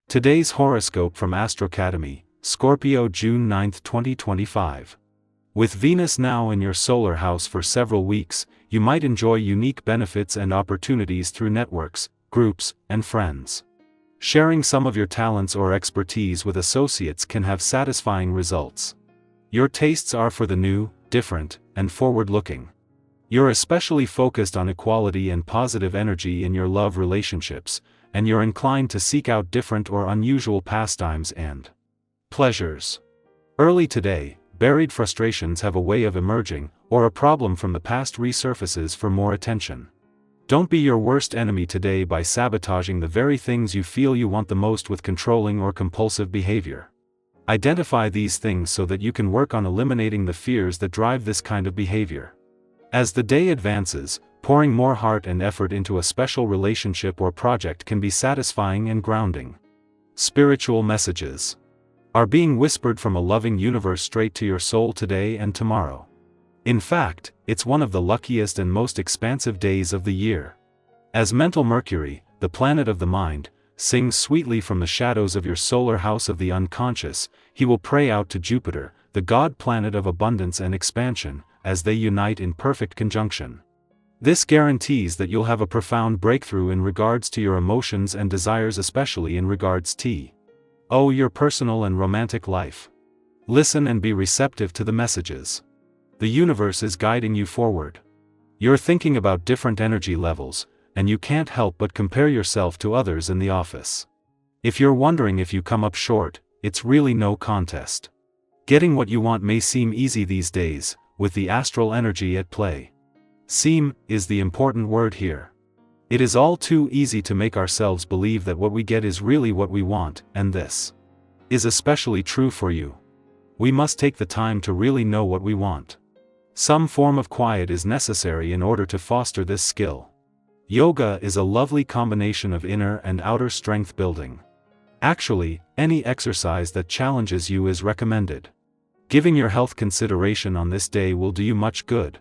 Today's horoscope from Astrocademy, Scorpio, June 9, 2025. With Venus now in your solar house for several weeks, you might enjoy unique benefits and opportunities through networks, groups, and friends. Sharing some of your talents or expertise with associates can have satisfying results. Your tastes are for the new, different, and forward-looking. You're especially focused on equality and positive energy in your love relationships, and you're inclined to seek out different or unusual pastimes and pleasures. Early today, buried frustrations have a way of emerging, or a problem from the past resurfaces for more attention. Don't be your worst enemy today by sabotaging the very things you feel you want the most with controlling or compulsive behavior. Identify these things so that you can work on eliminating the fears that drive this kind of behavior. As the day advances, pouring more heart and effort into a special relationship or project can be satisfying and grounding. Spiritual messages are being whispered from a loving universe straight to your soul today and tomorrow. In fact, it's one of the luckiest and most expansive days of the year. As mental Mercury, the planet of the mind, sings sweetly from the shadows of your solar house of the unconscious, he will pray out to Jupiter, the god planet of abundance and expansion, as they unite in perfect conjunction. This guarantees that you'll have a profound breakthrough in regards to your emotions and desires, especially in regards to your personal and romantic life. Listen and be receptive to the messages. The universe is guiding you forward. You're thinking about different energy levels, and you can't help but compare yourself to others in the office. If you're wondering if you come up short, it's really no contest. Getting what you want may seem easy these days, with the astral energy at play. Seem is the important word here. It is all too easy to make ourselves believe that what we get is really what we want, and this is especially true for you. We must take the time to really know what we want. Some form of quiet is necessary in order to foster this skill. Yoga is a lovely combination of inner and outer strength building. Actually, any exercise that challenges you is recommended. Giving your health consideration on this day will do you much good.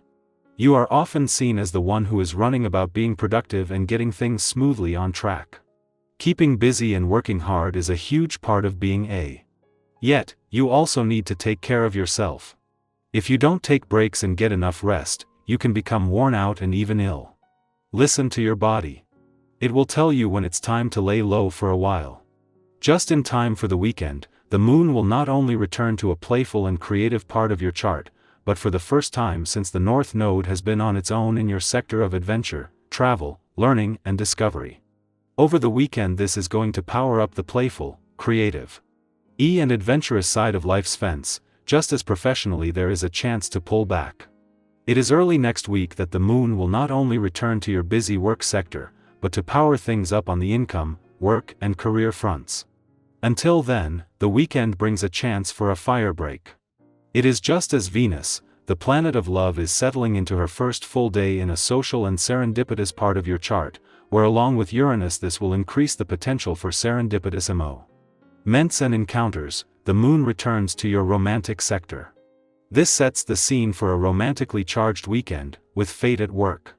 You are often seen as the one who is running about being productive and getting things smoothly on track. Keeping busy and working hard is a huge part of being a. Yet, you also need to take care of yourself. If you don't take breaks and get enough rest, you can become worn out and even ill. Listen to your body. It will tell you when it's time to lay low for a while. Just in time for the weekend, the moon will not only return to a playful and creative part of your chart, but for the first time since the North Node has been on its own in your sector of adventure, travel, learning, and discovery. Over the weekend, this is going to power up the playful, creative, and adventurous side of life's fence, just as professionally there is a chance to pull back. It is early next week that the moon will not only return to your busy work sector, but to power things up on the income, work, and career fronts. Until then, the weekend brings a chance for a fire break. It is just as Venus, the planet of love, is settling into her first full day in a social and serendipitous part of your chart, where along with Uranus this will increase the potential for serendipitous moments and encounters. The moon returns to your romantic sector. This sets the scene for a romantically charged weekend, with fate at work.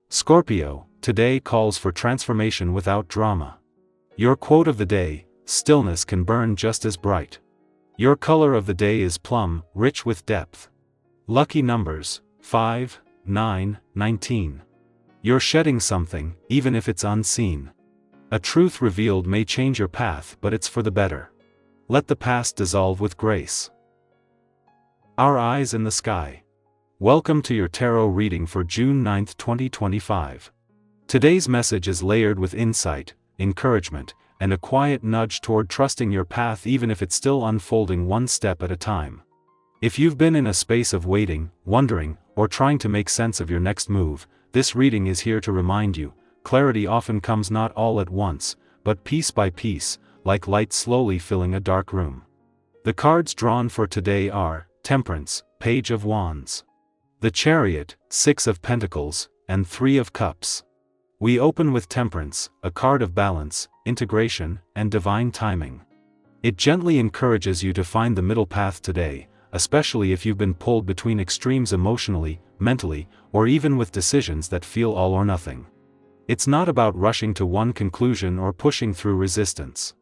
Scorpio, today calls for transformation without drama. Your quote of the day: stillness can burn just as bright. Your color of the day is plum, rich with depth. Lucky numbers: 5, 9, 19. You're shedding something, even if it's unseen. A truth revealed may change your path, but it's for the better. Let the past dissolve with grace. Our eyes in the sky. Welcome to your tarot reading for June 9, 2025. Today's message is layered with insight, encouragement, and a quiet nudge toward trusting your path even if it's still unfolding one step at a time. If you've been in a space of waiting, wondering, or trying to make sense of your next move, this reading is here to remind you, clarity often comes not all at once, but piece by piece, like light slowly filling a dark room. The cards drawn for today are Temperance, Page of Wands, the Chariot, 6 of Pentacles, and 3 of Cups. We open with Temperance, a card of balance, integration, and divine timing. It gently encourages you to find the middle path today, especially if you've been pulled between extremes emotionally, mentally, or even with decisions that feel all or nothing. It's not about rushing to one conclusion or pushing through resistance.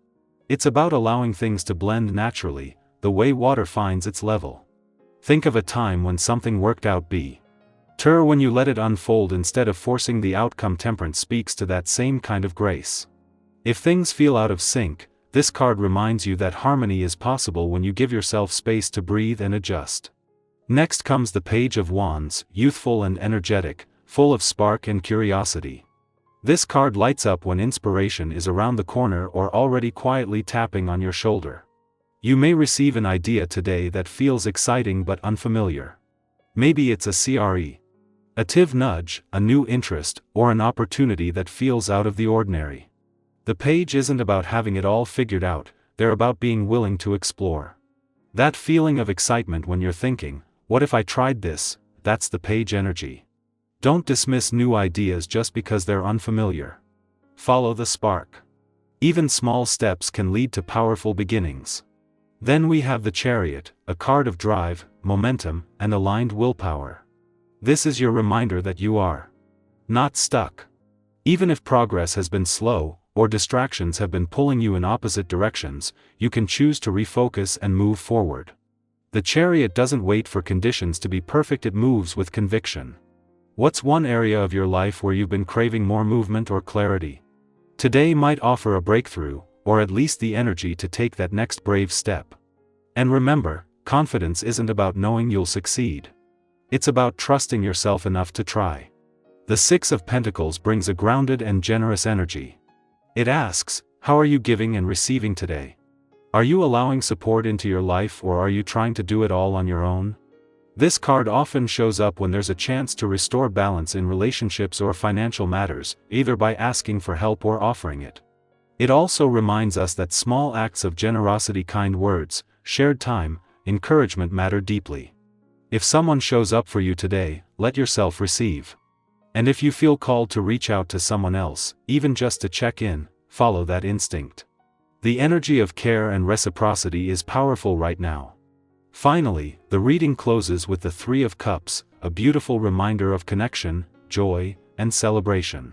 It's about allowing things to blend naturally, the way water finds its level. Think of a time when something worked out better when you let it unfold instead of forcing the outcome. Temperance speaks to that same kind of grace. If things feel out of sync, this card reminds you that harmony is possible when you give yourself space to breathe and adjust. Next comes the Page of Wands, youthful and energetic, full of spark and curiosity. This card lights up when inspiration is around the corner or already quietly tapping on your shoulder. You may receive an idea today that feels exciting but unfamiliar. Maybe it's a creative nudge, a new interest, or an opportunity that feels out of the ordinary. The page isn't about having it all figured out, they're about being willing to explore. That feeling of excitement when you're thinking, what if I tried this? That's the page energy. Don't dismiss new ideas just because they're unfamiliar. Follow the spark. Even small steps can lead to powerful beginnings. Then we have the Chariot, a card of drive, momentum, and aligned willpower. This is your reminder that you are not stuck. Even if progress has been slow, or distractions have been pulling you in opposite directions, you can choose to refocus and move forward. The Chariot doesn't wait for conditions to be perfect, it moves with conviction. What's one area of your life where you've been craving more movement or clarity? Today might offer a breakthrough, or at least the energy to take that next brave step. And remember, confidence isn't about knowing you'll succeed. It's about trusting yourself enough to try. The Six of Pentacles brings a grounded and generous energy. It asks, how are you giving and receiving today? Are you allowing support into your life, or are you trying to do it all on your own? This card often shows up when there's a chance to restore balance in relationships or financial matters, either by asking for help or offering it. It also reminds us that small acts of generosity, kind words, shared time, encouragement matter deeply. If someone shows up for you today, let yourself receive. And if you feel called to reach out to someone else, even just to check in, follow that instinct. The energy of care and reciprocity is powerful right now. Finally, the reading closes with the Three of Cups, a beautiful reminder of connection, joy, and celebration.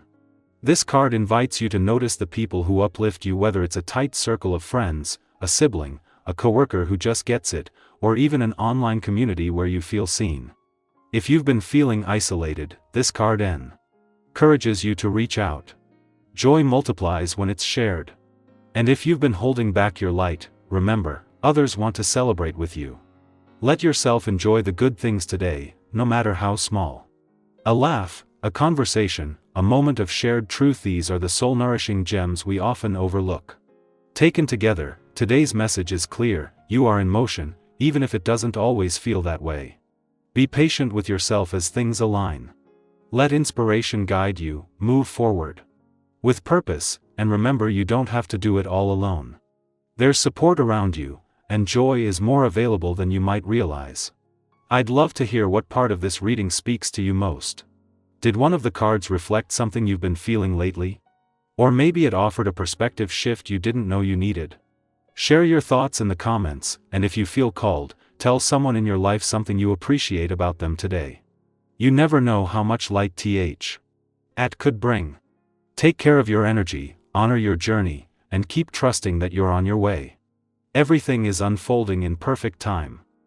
This card invites you to notice the people who uplift you, whether it's a tight circle of friends, a sibling, a coworker who just gets it, or even an online community where you feel seen. If you've been feeling isolated, this card encourages you to reach out. Joy multiplies when it's shared. And if you've been holding back your light, remember, others want to celebrate with you. Let yourself enjoy the good things today, no matter how small. A laugh, a conversation, a moment of shared truth, these are the soul-nourishing gems we often overlook. Taken together, today's message is clear: you are in motion, even if it doesn't always feel that way. Be patient with yourself as things align. Let inspiration guide you, move forward with purpose, and remember, you don't have to do it all alone. There's support around you, and joy is more available than you might realize. I'd love to hear what part of this reading speaks to you most. Did one of the cards reflect something you've been feeling lately? Or maybe it offered a perspective shift you didn't know you needed? Share your thoughts in the comments, and if you feel called, tell someone in your life something you appreciate about them today. You never know how much light that could bring. Take care of your energy, honor your journey, and keep trusting that you're on your way. Everything is unfolding in perfect time.